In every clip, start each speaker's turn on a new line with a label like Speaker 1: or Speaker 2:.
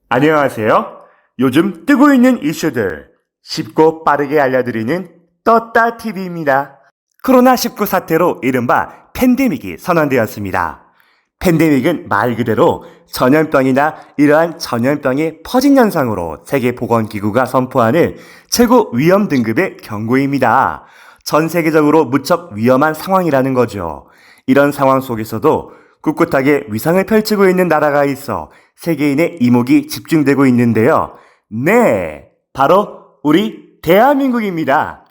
Speaker 1: 안녕하세요. 요즘 뜨고 있는 이슈들 쉽고 빠르게 알려드리는 떴다TV입니다. 코로나19 사태로 이른바 팬데믹이 선언되었습니다. 팬데믹은 말 그대로 전염병이나 이러한 전염병의 퍼진 현상으로 세계보건기구가 선포하는 최고 위험 등급의 경고입니다. 전 세계적으로 무척 위험한 상황이라는 거죠. 이런 상황 속에서도 꿋꿋하게 위상을 펼치고 있는 나라가 있어 세계인의 이목이 집중되고 있는데요. 네, 바로 우리 대한민국입니다.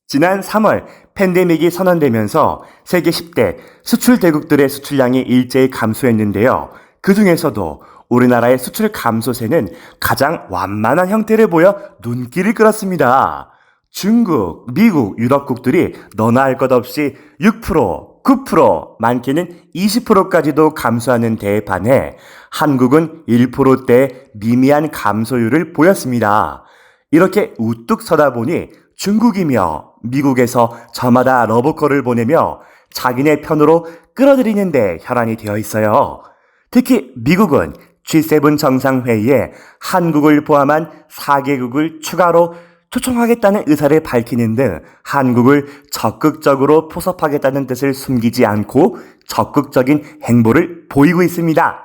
Speaker 1: 지난 3월 팬데믹이 선언되면서 세계 10대 수출 대국들의 수출량이 일제히 감소했는데요. 그 중에서도 우리나라의 수출 감소세는 가장 완만한 형태를 보여 눈길을 끌었습니다. 중국, 미국, 유럽국들이 너나 할 것 없이 6%, 9%, 많게는 20%까지도 감소하는 데에 반해 한국은 1%대 미미한 감소율을 보였습니다. 이렇게 우뚝 서다 보니 중국이며 미국에서 저마다 러브콜을 보내며 자기네 편으로 끌어들이는데 혈안이 되어 있어요. 특히 미국은 G7 정상회의에 한국을 포함한 4개국을 추가로 초청하겠다는 의사를 밝히는 등 한국을 적극적으로 포섭하겠다는 뜻을 숨기지 않고 적극적인 행보를 보이고 있습니다.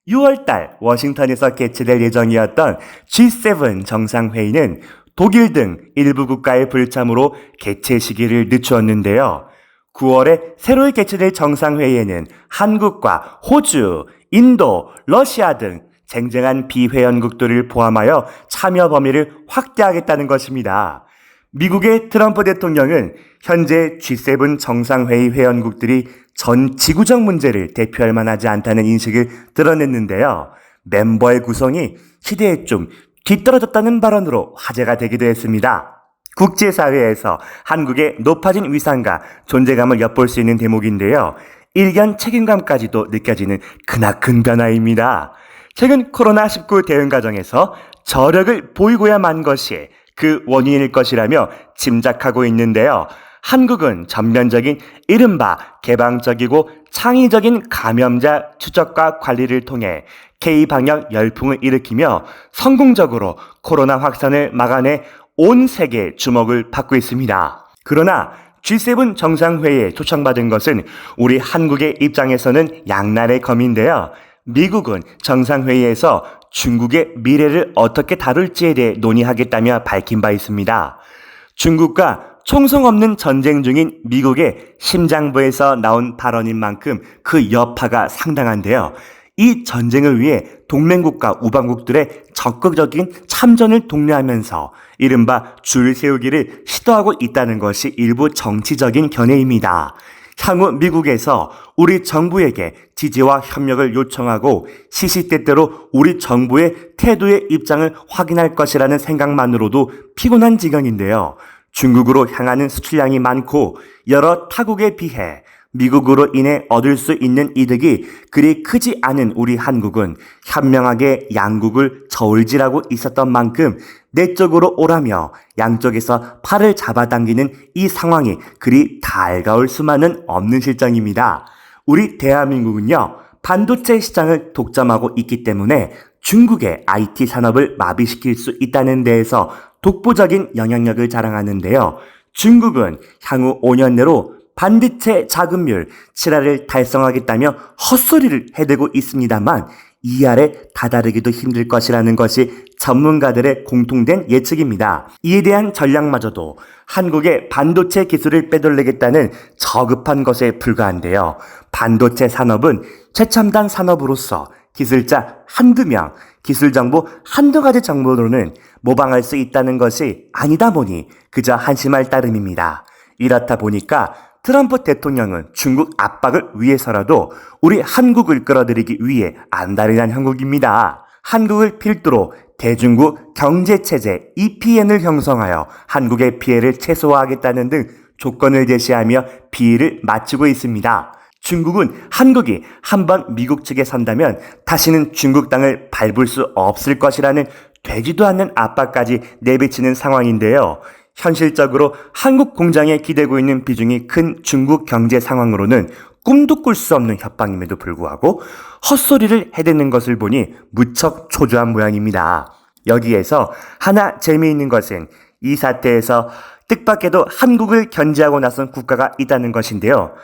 Speaker 1: 6월달 워싱턴에서 개최될 예정이었던 G7 정상회의는 독일 등 일부 국가의 불참으로 개최 시기를 늦추었는데요. 9월에 새로 개최될 정상회의에는 한국과 호주, 인도, 러시아 등 쟁쟁한 비회원국들을 포함하여 참여 범위를 확대하겠다는 것입니다. 미국의 트럼프 대통령은 현재 G7 정상회의 회원국들이 전 지구적 문제를 대표할 만하지 않다는 인식을 드러냈는데요. 멤버의 구성이 시대에 좀 뒤떨어졌다는 발언으로 화제가 되기도 했습니다. 국제사회에서 한국의 높아진 위상과 존재감을 엿볼 수 있는 대목인데요. 일견 책임감까지도 느껴지는 크나큰 변화입니다. 최근 코로나19 대응 과정에서 저력을 보이고야만 것이 그 원인일 것이라며 짐작하고 있는데요. 한국은 전면적인 이른바 개방적이고 창의적인 감염자 추적과 관리를 통해 K-방역 열풍을 일으키며 성공적으로 코로나 확산을 막아내 온 세계의 주목을 받고 있습니다. 그러나 G7 정상회의에 초청받은 것은 우리 한국의 입장에서는 양날의 검인데요. 미국은 정상회의에서 중국의 미래를 어떻게 다룰지에 대해 논의하겠다며 밝힌 바 있습니다. 중국과 총성 없는 전쟁 중인 미국의 심장부에서 나온 발언인 만큼 그 여파가 상당한데요. 이 전쟁을 위해 동맹국과 우방국들의 적극적인 참전을 독려하면서 이른바 줄 세우기를 시도하고 있다는 것이 일부 정치적인 견해입니다. 향후 미국에서 우리 정부에게 지지와 협력을 요청하고 시시때때로 우리 정부의 태도의 입장을 확인할 것이라는 생각만으로도 피곤한 지경인데요. 중국으로 향하는 수출량이 많고 여러 타국에 비해 미국으로 인해 얻을 수 있는 이득이 그리 크지 않은 우리 한국은 현명하게 양국을 저울질하고 있었던 만큼 내적으로 오라며 양쪽에서 팔을 잡아당기는 이 상황이 그리 달가울 수만은 없는 실정입니다. 우리 대한민국은요, 반도체 시장을 독점하고 있기 때문에 중국의 IT 산업을 마비시킬 수 있다는 데에서 독보적인 영향력을 자랑하는데요. 중국은 향후 5년 내로 반도체 자급률 7할을 달성하겠다며 헛소리를 해대고 있습니다만 이 아래 다다르기도 힘들 것이라는 것이 전문가들의 공통된 예측입니다. 이에 대한 전략마저도 한국의 반도체 기술을 빼돌리겠다는 저급한 것에 불과한데요. 반도체 산업은 최첨단 산업으로서 기술자 한두 명, 기술 정보 한두 가지 정보로는 모방할 수 있다는 것이 아니다 보니 그저 한심할 따름입니다. 이렇다 보니까 트럼프 대통령은 중국 압박을 위해서라도 우리 한국을 끌어들이기 위해 안달이 형국입니다. 한국을 필두로 대중국 경제체제 EPN을 형성하여 한국의 피해를 최소화하겠다는 등 조건을 제시하며 비위를 맞추고 있습니다. 중국은 한국이 한번 미국 측에 선다면 다시는 중국 땅을 밟을 수 없을 것이라는 되지도 않는 압박까지 내비치는 상황인데요. 현실적으로 한국 공장에 기대고 있는 비중이 큰 중국 경제 상황으로는 꿈도 꿀 수 없는 협박임에도 불구하고 헛소리를 해대는 것을 보니 무척 초조한 모양입니다. 여기에서 하나 재미있는 것은 이 사태에서 뜻밖에도 한국을 견제하고 나선 국가가 있다는 것인데요.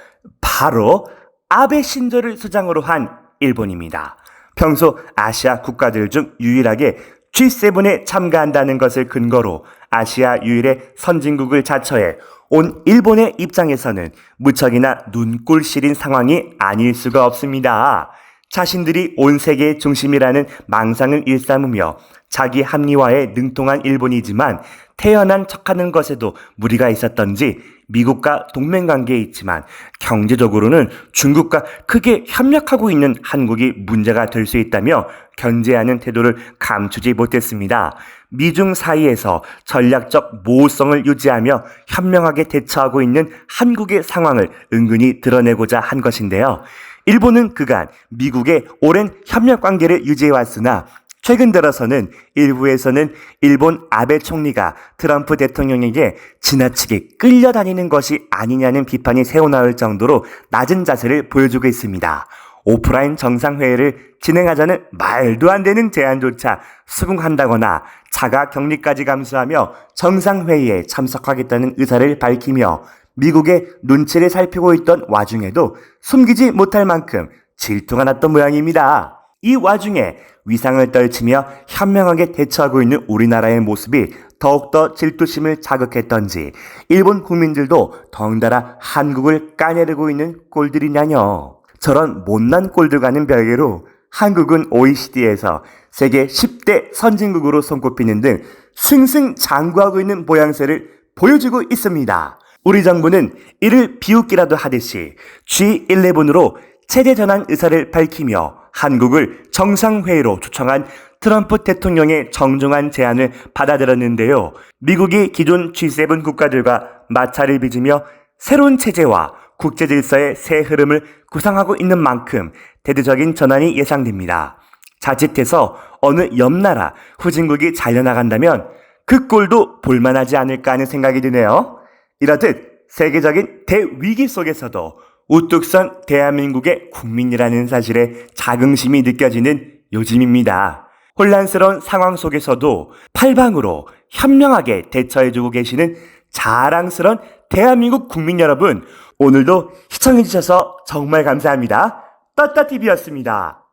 Speaker 1: 바로 아베 신조를 수장으로 한 일본입니다. 평소 아시아 국가들 중 유일하게 G7에 참가한다는 것을 근거로 아시아 유일의 선진국을 자처해 온 일본의 입장에서는 무척이나 눈꼴 시린 상황이 아닐 수가 없습니다. 자신들이 온 세계의 중심이라는 망상을 일삼으며 자기 합리화에 능통한 일본이지만 태연한 척하는 것에도 무리가 있었던지 미국과 동맹관계에 있지만 경제적으로는 중국과 크게 협력하고 있는 한국이 문제가 될 수 있다며 견제하는 태도를 감추지 못했습니다. 미중 사이에서 전략적 모호성을 유지하며 현명하게 대처하고 있는 한국의 상황을 은근히 드러내고자 한 것인데요. 일본은 그간 미국의 오랜 협력관계를 유지해왔으나 최근 들어서는 일부에서는 일본 아베 총리가 트럼프 대통령에게 지나치게 끌려다니는 것이 아니냐는 비판이 새어나올 정도로 낮은 자세를 보여주고 있습니다. 오프라인 정상회의를 진행하자는 말도 안 되는 제안조차 수긍한다거나 자가 격리까지 감수하며 정상회의에 참석하겠다는 의사를 밝히며 미국의 눈치를 살피고 있던 와중에도 숨기지 못할 만큼 질투가 났던 모양입니다. 이 와중에 위상을 떨치며 현명하게 대처하고 있는 우리나라의 모습이 더욱더 질투심을 자극했던지 일본 국민들도 덩달아 한국을 까내르고 있는 꼴들이냐뇨. 저런 못난 꼴들과는 별개로 한국은 OECD에서 세계 10대 선진국으로 손꼽히는 등 승승장구하고 있는 모양새를 보여주고 있습니다. 우리 정부는 이를 비웃기라도 하듯이 G11으로 체제 전환 의사를 밝히며 한국을 정상회의로 초청한 트럼프 대통령의 정중한 제안을 받아들였는데요. 미국이 기존 G7 국가들과 마찰을 빚으며 새로운 체제와 국제 질서의 새 흐름을 구상하고 있는 만큼 대대적인 전환이 예상됩니다. 자칫해서 어느 옆나라 후진국이 잘려나간다면 그 꼴도 볼만하지 않을까 하는 생각이 드네요. 이렇듯 세계적인 대위기 속에서도 우뚝 선 대한민국의 국민이라는 사실에 자긍심이 느껴지는 요즘입니다. 혼란스러운 상황 속에서도 팔방으로 현명하게 대처해주고 계시는 자랑스러운 대한민국 국민 여러분, 오늘도 시청해주셔서 정말 감사합니다. 떳떳TV였습니다.